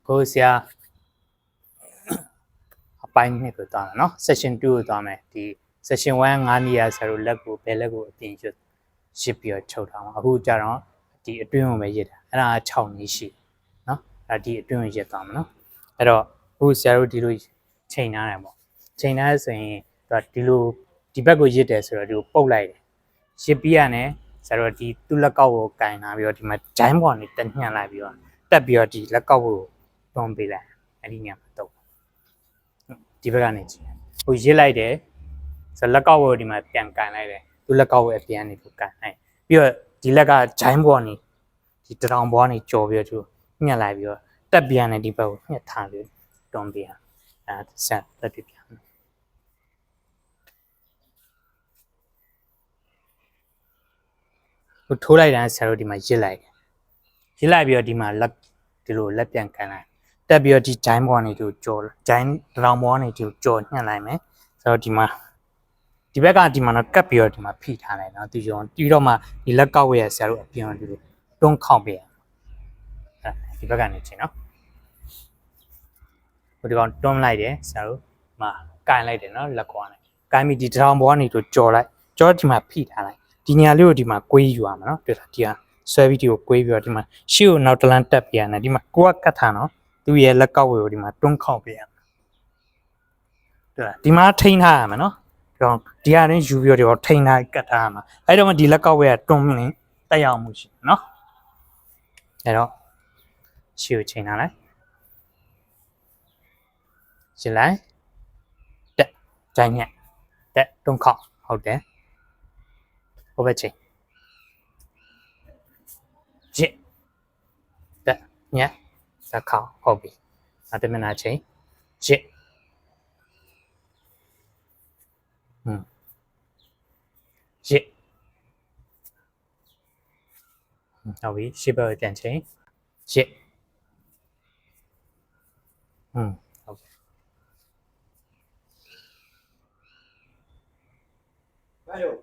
ကိုဆရာအပိုင်းနှစ်ကိုသွားမယ်နော် section 2ကိုသွားမယ်ဒီ section 1 9နေရာဆရာတို့လက်ကိုဘယ်လက်ကိုအပြင်ရွတ်ရစ်ပြီးတော့ချုပ်ထားမှာအခုကြတော့ဒီအတွင်းကိုပဲရစ်တာအဲ့ဒါ6နည်းရှိနော်အဲ့ဒီအတွင်းကိုရစ်သွားမှာနော်အဲ့တော့အခုဆရာတို့ဒီလိုချိန်ထားတယ်ပေါ့ချိန်ထားဆိုရင်ဒီလိုဒီဘက်ကိုရစ်တယ်ဆိုတော့ဒီကိုပုတ်လိုက်တယ်ရစ်ပြီးရတယ်ဆရာတို့ဒီသူ့လက်ကောက်ကိုကင်လာပြီးတော့ဒီမှာဂျိုင်းပေါ်နေတက်ညှက်လိုက်ပြီးတော့တက်ပြီးတော့ဒီလက်ကောက်ကိုတွန်းပေးလိုက်အဲ့ဒီညမှာတော့ဒီဘက်ကနေကြည့်ဟိုရစ်လိုက်တယ်ဆိုလက်ကောက်ကိုဒီမှာပြန်ကန်လိုက်တယ်သူ့လက်ကောက်ကိုအပြန်နေကိုကန်လိုက်ပြီးတော့ဒီလက်ကဂျိုင်းပေါ်နေဒီတရောင်ပေါ်နေကြော်ပြီးတော့ညှက်လိုက်ပြီးတော့တက်ပြန်နေဒီဘက်ကိုညှက်ထားပြီးတွန်းပေးအဲဆက်တက်ပြပြန်ဟိုထိုးလိုက်တဲ့ဆရာတို့ဒီမှာရစ်လိုက်ပြီးတော့ဒီမှာလက်ဒီလိုလက်ပြန်ကန်လိုက်တက်ပြီးတော့ဒီဂျိုင်းပေါ်နေသူကြော်ဂျိုင်းတရောင်ပေါ်နေသူကြော်ညှက်လိုက်မယ်ဆိုတော့ဒီမှာဒီဘက်ကဒီမှာတော့ကပ်ပြီးတော့ဒီမှာဖိထားလိုက်နော်ဒီရောပြီးတော့မှဒီလက်ကောက်ဝဲရဆရာတို့အပြင်ဒီလိုတွန်းခေါက်ပေးရဒီဘက်ကနေချင်းနော်ဟိုဒီကောင်တွန်းလိုက်တယ်ဆရာတို့မှာကန်လိုက်တယ်နော်လက်ကွာနဲ့ကန်ပြီးဒီတရောင်ပေါ်ကနေသူကြော်လိုက်ကြောဒီမှာဖိထားလိုက်ဒီညာလေးကိုဒီမှာကွေးယူရမှာနော်တွေ့လားဒီဟာဆွဲပြီးဒီကိုကွေးပြီးတော့ဒီမှာရှေ့ကိုနောက်တလန်းတက်ပြရမယ်ဒီမှာကိုကကတ်ထားနော်သူ့ရဲ့လက်ကောက်ဝဲကိုဒီမှာတွန်းခေါက်ပေးရမယ်တွေ့လားဒီမှာထိန်းထားရမယ်နော်ဒီဟာနဲ့ယူပြီးတော့ထိန်းထားကတ်ထားရမှာအဲ့တော့မှဒီလက်ကောက်ဝဲကတွန်းမင်းတက်ရောက်မှုရှိနော်အဲ့တော့ရှေ့ကိုချိန်ထားလိုက်ရှင်းလိုက်တက်ဂျိုင်းညက်တက်တွန်းခေါက်ဟုတ်တယ်ဟိုဘက်ချိန်ရစ်တက်ညက်သက်ခေါက်ဟုတ်ပြီနောက်တစ်မိနစ်ချိန်ရစ်ရစ်ဟုတ်ပြီရှေ့ဘက်ပြန်ချိန်ရစ်ဟုတ်ပြီဘာလို့